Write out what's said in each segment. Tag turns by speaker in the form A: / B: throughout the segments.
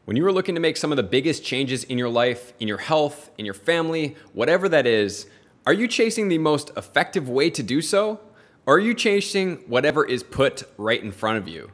A: When you are looking to make some of the biggest changes in your life, in your health, in your family, whatever that is, are you chasing the most effective way to do so? Or are you chasing whatever is put right in front of you?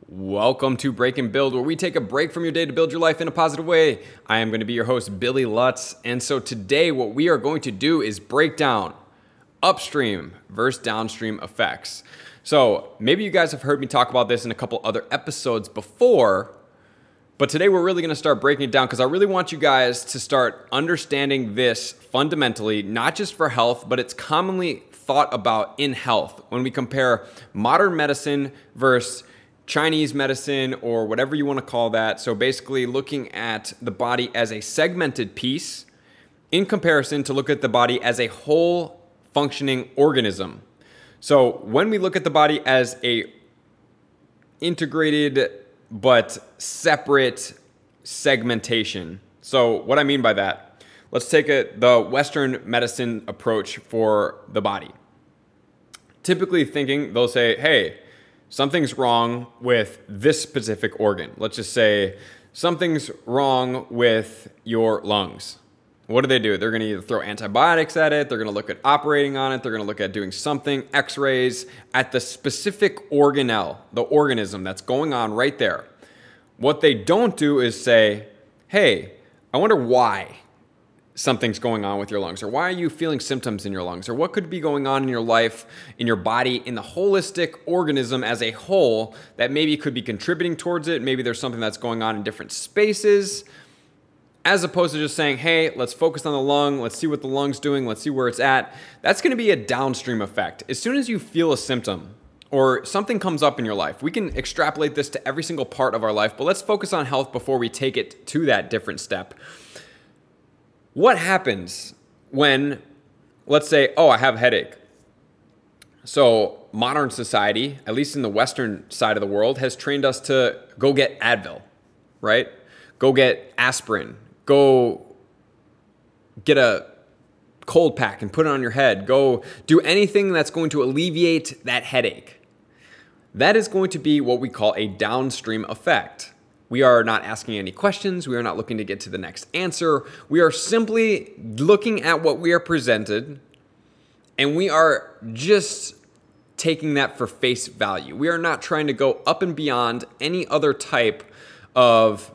A: Welcome to Break and Build, where we take a break from your day to build your life in a positive way. I am going to be your host, Billy Lutz. And so today what we are going to do is break down upstream versus downstream effects. So maybe you guys have heard me talk about this in a couple other episodes before, but today we're really going to start breaking it down because I really want you guys to start understanding this fundamentally, not just for health, but it's commonly thought about in health when we compare modern medicine versus Chinese medicine or whatever you want to call that. So basically looking at the body as a segmented piece in comparison to look at the body as a whole functioning organism. So when we look at the body as a integrated but separate segmentation. So what I mean by that, let's take the Western medicine approach for the body. Typically thinking, they'll say, hey, something's wrong with this specific organ. Let's just say something's wrong with your lungs. What do? They're going to either throw antibiotics at it, they're going to look at operating on it, they're going to look at doing something, x-rays, at the specific organelle, the organism that's going on right there. What they don't do is say, hey, I wonder why something's going on with your lungs, or why are you feeling symptoms in your lungs, or what could be going on in your life, in your body, in the holistic organism as a whole that maybe could be contributing towards it. Maybe there's something that's going on in different spaces, as opposed to just saying, hey, let's focus on the lung, let's see what the lung's doing, let's see where it's at. That's going to be a downstream effect. As soon as you feel a symptom or something comes up in your life, we can extrapolate this to every single part of our life, but let's focus on health before we take it to that different step. What happens when, let's say, oh, I have a headache? So modern society, at least in the Western side of the world, has trained us to go get Advil, right? Go get aspirin. Go get a cold pack and put it on your head. Go do anything that's going to alleviate that headache. That is going to be what we call a downstream effect. We are not asking any questions. We are not looking to get to the next answer. We are simply looking at what we are presented, and we are just taking that for face value. We are not trying to go up and beyond any other type of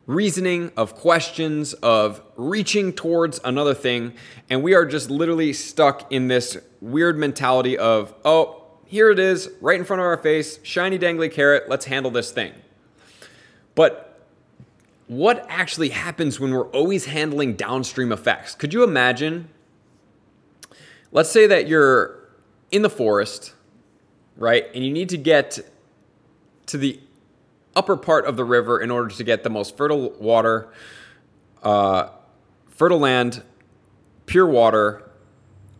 A: reasoning, of questions, of reaching towards another thing, and we are just literally stuck in this weird mentality of, oh, here it is, right in front of our face, shiny dangly carrot, let's handle this thing. But what actually happens when we're always handling downstream effects? Could you imagine, let's say that you're in the forest, right, and you need to get to the upper part of the river in order to get the most fertile water, fertile land, pure water.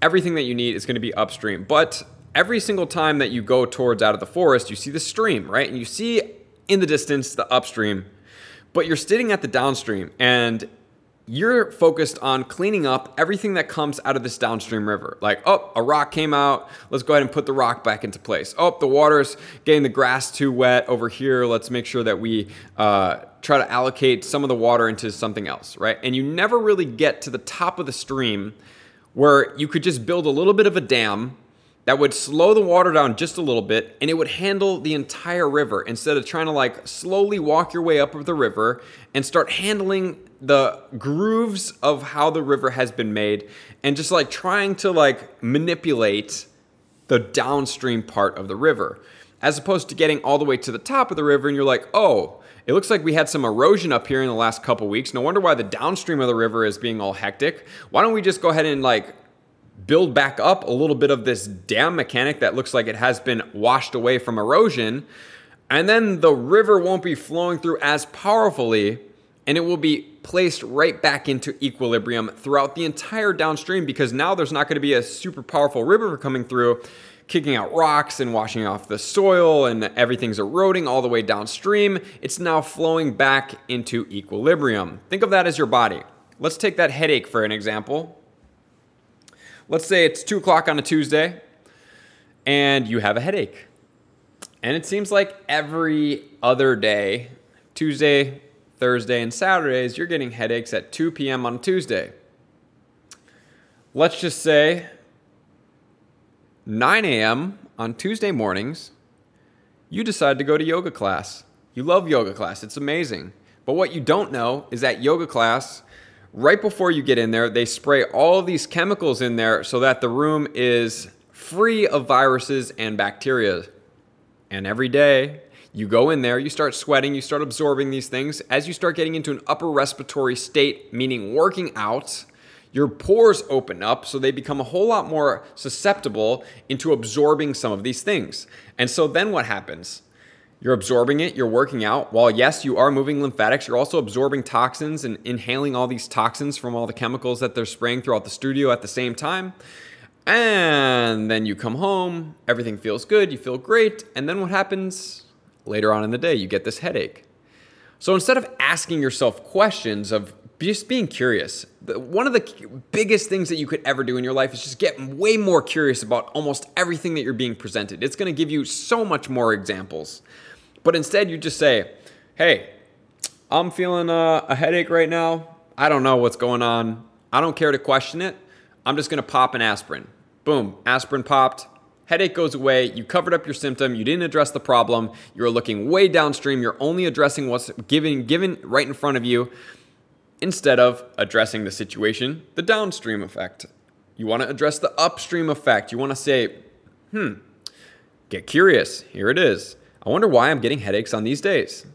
A: Everything that you need is going to be upstream. But every single time that you go towards out of the forest, you see the stream, right? And you see in the distance the upstream, but you're sitting at the downstream and you're focused on cleaning up everything that comes out of this downstream river. Like, oh, a rock came out. Let's go ahead and put the rock back into place. Oh, the water's getting the grass too wet over here. Let's make sure that we try to allocate some of the water into something else, right? And you never really get to the top of the stream where you could just build a little bit of a dam that would slow the water down just a little bit, and it would handle the entire river instead of trying to like slowly walk your way up the river and start handling the grooves of how the river has been made and just like trying to like manipulate the downstream part of the river, as opposed to getting all the way to the top of the river and you're like, oh, it looks like we had some erosion up here in the last couple weeks. No wonder why the downstream of the river is being all hectic. Why don't we just go ahead and like build back up a little bit of this dam mechanic that looks like it has been washed away from erosion, and then the river won't be flowing through as powerfully, and it will be placed right back into equilibrium throughout the entire downstream, because now there's not going to be a super powerful river coming through, kicking out rocks and washing off the soil, and everything's eroding all the way downstream. It's now flowing back into equilibrium. Think of that as your body. Let's take that headache for an example. Let's say it's 2 o'clock on a Tuesday and you have a headache. And it seems like every other day Tuesday, Thursday, and Saturdays, you're getting headaches at 2 p.m. on Tuesday. Let's just say 9 a.m. on Tuesday mornings, you decide to go to yoga class. You love yoga class. It's amazing. But what you don't know is that yoga class, right before you get in there, they spray all of these chemicals in there so that the room is free of viruses and bacteria. And every day you go in there, you start sweating, you start absorbing these things. As you start getting into an upper respiratory state, meaning working out, your pores open up so they become a whole lot more susceptible into absorbing some of these things. And so then what happens? You're absorbing it, you're working out. While yes, you are moving lymphatics, you're also absorbing toxins and inhaling all these toxins from all the chemicals that they're spraying throughout the studio at the same time. And then you come home, everything feels good, you feel great. And then what happens? Later on in the day, you get this headache. So instead of asking yourself questions of just being curious, one of the biggest things that you could ever do in your life is just get way more curious about almost everything that you're being presented. It's going to give you so much more examples. But instead, you just say, hey, I'm feeling a headache right now. I don't know what's going on. I don't care to question it. I'm just going to pop an aspirin. Boom, aspirin popped. Headache goes away. You covered up your symptom. You didn't address the problem. You're looking way downstream. You're only addressing what's given right in front of you instead of addressing the situation, the downstream effect. You want to address the upstream effect. You want to say, get curious. Here it is. I wonder why I'm getting headaches on these days.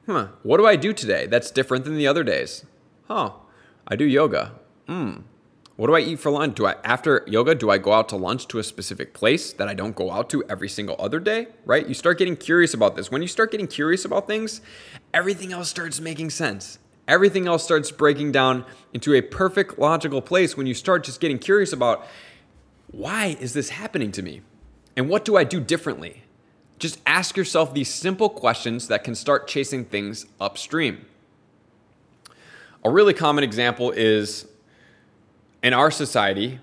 A: What do I do today that's different than the other days? I do yoga. What do I eat for lunch? After yoga, do I go out to lunch to a specific place that I don't go out to every single other day? Right? You start getting curious about this. When you start getting curious about things, everything else starts making sense. Everything else starts breaking down into a perfect logical place when you start just getting curious about why is this happening to me? And what do I do differently? Just ask yourself these simple questions that can start chasing things upstream. A really common example is in our society,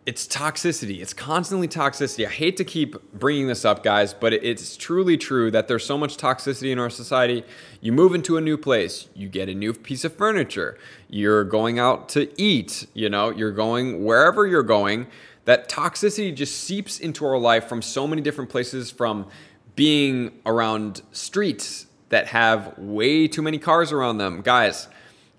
A: it's toxicity. It's constantly toxicity. I hate to keep bringing this up, guys, but it's truly true that there's so much toxicity in our society. You move into a new place, you get a new piece of furniture, you're going out to eat, you're going wherever you're going. That toxicity just seeps into our life from so many different places, from being around streets that have way too many cars around them. Guys,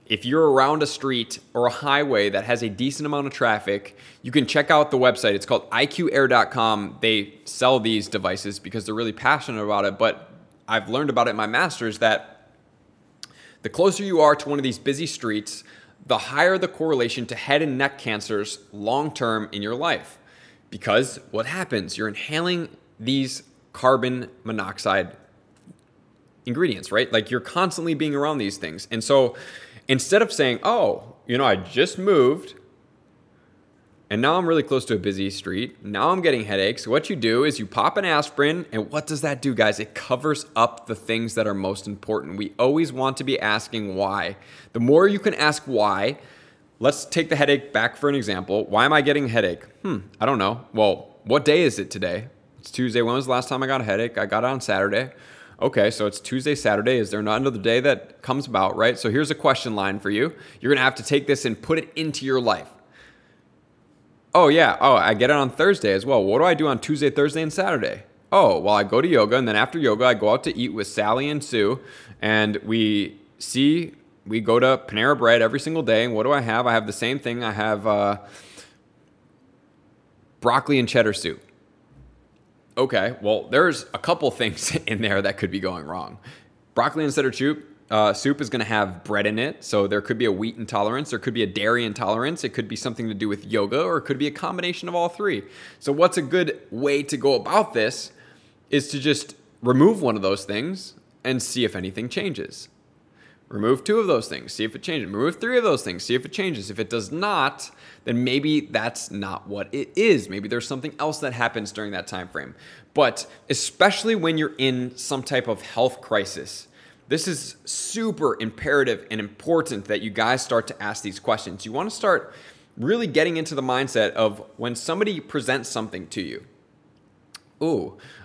A: if you're around a street or a highway that has a decent amount of traffic, you can check out the website. It's called iqair.com. They sell these devices because they're really passionate about it. But I've learned about it in my master's that the closer you are to one of these busy streets, the higher the correlation to head and neck cancers long-term in your life. Because what happens? You're inhaling these carbon monoxide ingredients, right? Like you're constantly being around these things. And so instead of saying, I just moved and now I'm really close to a busy street, now I'm getting headaches, what you do is you pop an aspirin, and what does that do, guys? It covers up the things that are most important. We always want to be asking why. The more you can ask why, let's take the headache back for an example. Why am I getting a headache? I don't know. Well, what day is it today? It's Tuesday. When was the last time I got a headache? I got it on Saturday. Okay, so it's Tuesday, Saturday. Is there not another day that comes about, right? So here's a question line for you. You're going to have to take this and put it into your life. I get it on Thursday as well. What do I do on Tuesday, Thursday, and Saturday? I go to yoga, and then after yoga, I go out to eat with Sally and Sue, and we go to Panera Bread every single day, and what do I have? I have the same thing. I have broccoli and cheddar soup. Okay, well, there's a couple things in there that could be going wrong. Broccoli and cheddar soup is going to have bread in it, so there could be a wheat intolerance, there could be a dairy intolerance, it could be something to do with yoga, or it could be a combination of all three. So what's a good way to go about this is to just remove one of those things and see if anything changes. Remove two of those things, see if it changes. Remove three of those things, see if it changes. If it does not, then maybe that's not what it is. Maybe there's something else that happens during that time frame. But especially when you're in some type of health crisis, this is super imperative and important that you guys start to ask these questions. You want to start really getting into the mindset of when somebody presents something to you.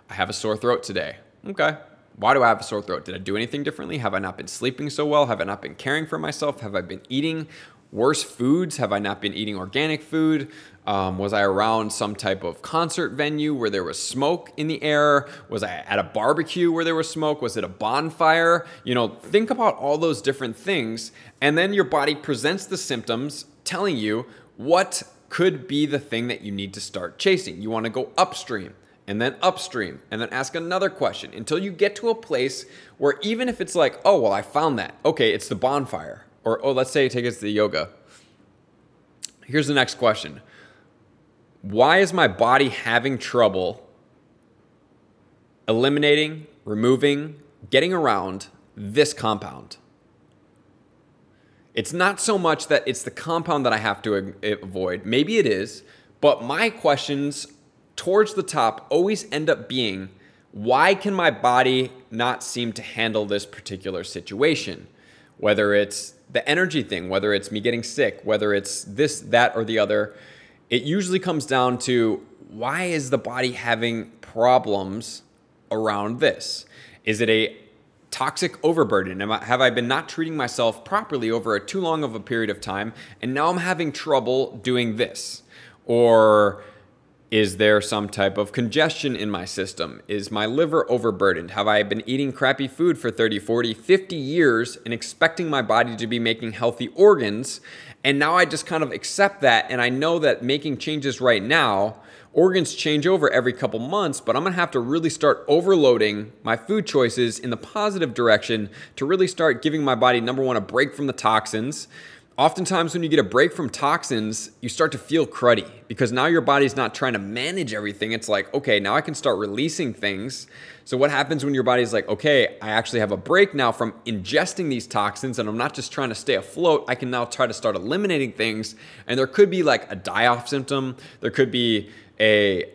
A: I have a sore throat today. Okay. Why do I have a sore throat? Did I do anything differently? Have I not been sleeping so well? Have I not been caring for myself? Have I been eating worse foods? Have I not been eating organic food? Was I around some type of concert venue where there was smoke in the air? Was I at a barbecue where there was smoke? Was it a bonfire? Think about all those different things. And then your body presents the symptoms telling you what could be the thing that you need to start chasing. You want to go upstream and then upstream and then ask another question until you get to a place where even if it's like, oh, well, I found that. Okay, it's the bonfire. Or, oh, let's say take us to the yoga. Here's the next question. Why is my body having trouble eliminating, removing, getting around this compound? It's not so much that it's the compound that I have to avoid. Maybe it is, but my questions towards the top always end up being, why can my body not seem to handle this particular situation? Whether it's the energy thing, whether it's me getting sick, whether it's this, that, or the other, it usually comes down to, why is the body having problems around this? Is it a toxic overburden? Have I been not treating myself properly over too long of a period of time, and now I'm having trouble doing this? Or is there some type of congestion in my system? Is my liver overburdened? Have I been eating crappy food for 30, 40, 50 years and expecting my body to be making healthy organs? And now I just kind of accept that, and I know that making changes right now, organs change over every couple months, but I'm going to have to really start overloading my food choices in the positive direction to really start giving my body, number one, a break from the toxins. Oftentimes when you get a break from toxins, you start to feel cruddy because now your body's not trying to manage everything. It's like, okay, now I can start releasing things. So what happens when your body's like, okay, I actually have a break now from ingesting these toxins and I'm not just trying to stay afloat. I can now try to start eliminating things. And there could be like a die-off symptom. There could be a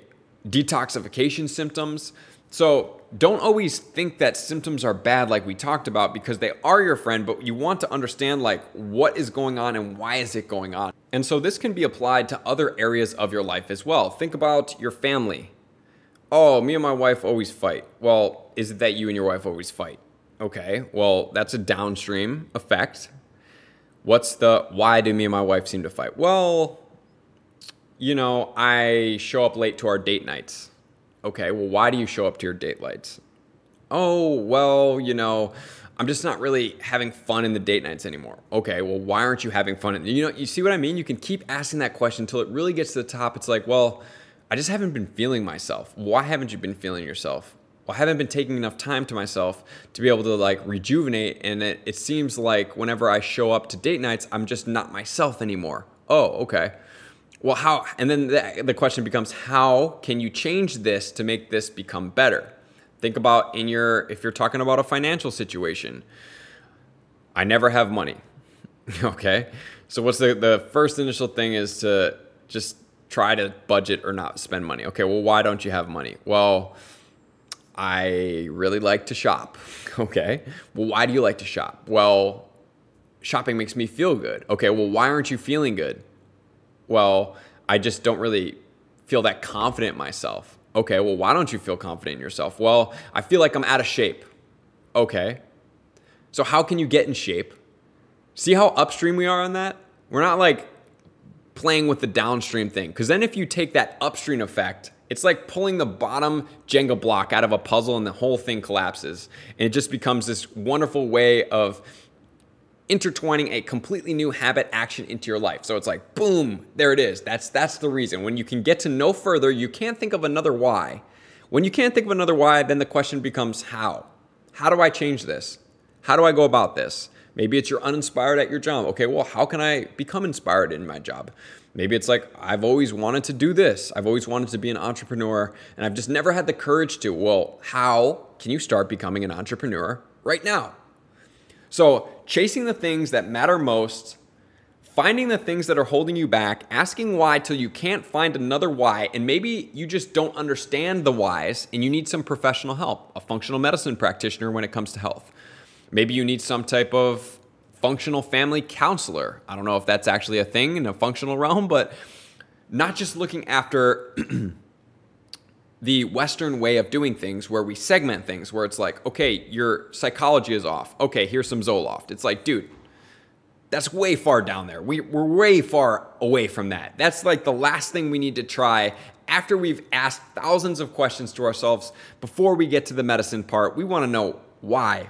A: detoxification symptoms. So don't always think that symptoms are bad like we talked about, because they are your friend, but you want to understand like what is going on and why is it going on. And so this can be applied to other areas of your life as well. Think about your family. Oh, me and my wife always fight. Well, is it that you and your wife always fight? Okay, well, that's a downstream effect. Why do me and my wife seem to fight? Well, I show up late to our date nights. Okay, well, why do you show up to your date nights? Oh, well, I'm just not really having fun in the date nights anymore. Okay, well, why aren't you having fun? You see what I mean? You can keep asking that question until it really gets to the top. It's like, well, I just haven't been feeling myself. Why haven't you been feeling yourself? Well, I haven't been taking enough time to myself to be able to like rejuvenate. And it seems like whenever I show up to date nights, I'm just not myself anymore. Oh, okay. Well, how? And then the question becomes, how can you change this to make this become better? Think about if you're talking about a financial situation. I never have money. Okay. So what's the first initial thing is to just try to budget or not spend money. Okay. Well, why don't you have money? Well, I really like to shop. Okay. Well, why do you like to shop? Well, shopping makes me feel good. Okay. Well, why aren't you feeling good? Well, I just don't really feel that confident in myself. Okay, well, why don't you feel confident in yourself? Well, I feel like I'm out of shape. Okay. So how can you get in shape? See how upstream we are on that? We're not like playing with the downstream thing. Because then if you take that upstream effect, it's like pulling the bottom Jenga block out of a puzzle and the whole thing collapses. And it just becomes this wonderful way of intertwining a completely new habit action into your life. So it's like, boom, there it is. That's the reason. When you can get to no further, you can't think of another why. When you can't think of another why, then the question becomes how? How do I change this? How do I go about this? Maybe it's you're uninspired at your job. Okay, well, how can I become inspired in my job? Maybe it's like, I've always wanted to do this. I've always wanted to be an entrepreneur, and I've just never had the courage to. Well, how can you start becoming an entrepreneur right now? So chasing the things that matter most, finding the things that are holding you back, asking why till you can't find another why, and maybe you just don't understand the whys and you need some professional help, a functional medicine practitioner when it comes to health. Maybe you need some type of functional family counselor. I don't know if that's actually a thing in a functional realm, but not just looking after the Western way of doing things where we segment things, where it's like, okay, your psychology is off. Okay, here's some Zoloft. It's like, dude, that's way far down there. We're way far away from that. That's like the last thing we need to try after we've asked thousands of questions to ourselves before we get to the medicine part. We want to know why.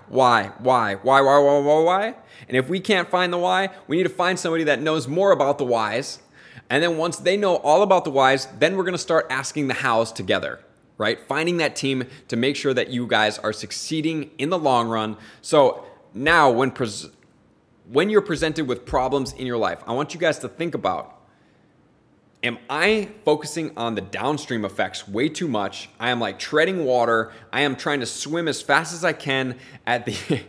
A: And if we can't find the why, we need to find somebody that knows more about the whys. And then once they know all about the whys, then we're going to start asking the hows together, right? Finding that team to make sure that you guys are succeeding in the long run. So now when you're presented with problems in your life, I want you guys to think about, am I focusing on the downstream effects way too much? I am like treading water. I am trying to swim as fast as I can at the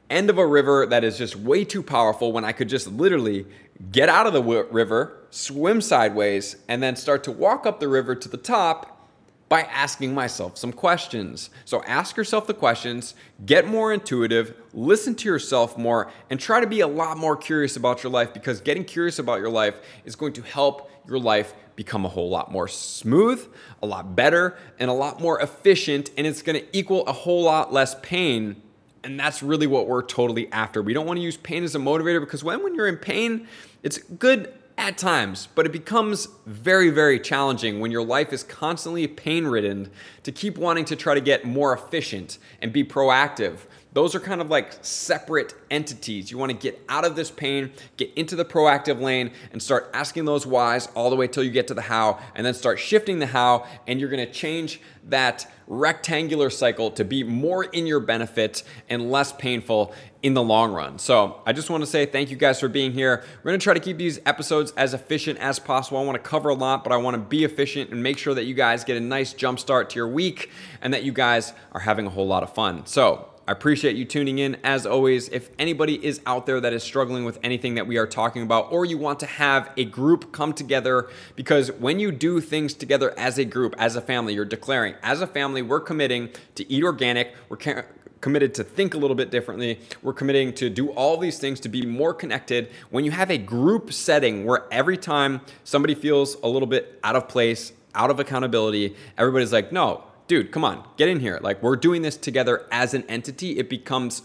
A: end of a river that is just way too powerful when I could just literally get out of the river, swim sideways, and then start to walk up the river to the top by asking myself some questions. So ask yourself the questions, get more intuitive, listen to yourself more, and try to be a lot more curious about your life, because getting curious about your life is going to help your life become a whole lot more smooth, a lot better, and a lot more efficient, and it's going to equal a whole lot less pain. And that's really what we're totally after. We don't want to use pain as a motivator, because when you're in pain, it's good at times, but it becomes very, very challenging when your life is constantly pain-ridden to keep wanting to try to get more efficient and be proactive. Those are kind of like separate entities. You want to get out of this pain, get into the proactive lane, and start asking those whys all the way till you get to the how, and then start shifting the how, and you're going to change that rectangular cycle to be more in your benefit and less painful in the long run. So I just want to say thank you guys for being here. We're going to try to keep these episodes as efficient as possible. I want to cover a lot, but I want to be efficient and make sure that you guys get a nice jump start to your week and that you guys are having a whole lot of fun. So I appreciate you tuning in. As always, if anybody is out there that is struggling with anything that we are talking about, or you want to have a group come together, because when you do things together as a group, as a family, you're declaring, as a family, we're committing to eat organic, we're committed to think a little bit differently, we're committing to do all these things to be more connected. When you have a group setting where every time somebody feels a little bit out of place, out of accountability, everybody's like, no, dude, come on, get in here. Like, we're doing this together as an entity. It becomes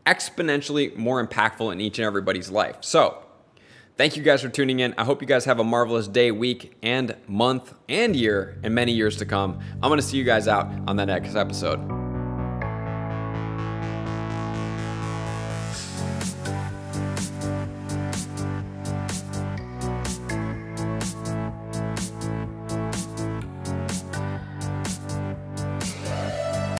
A: exponentially more impactful in each and everybody's life. So thank you guys for tuning in. I hope you guys have a marvelous day, week, and month, and year, and many years to come. I'm going to see you guys out on the next episode.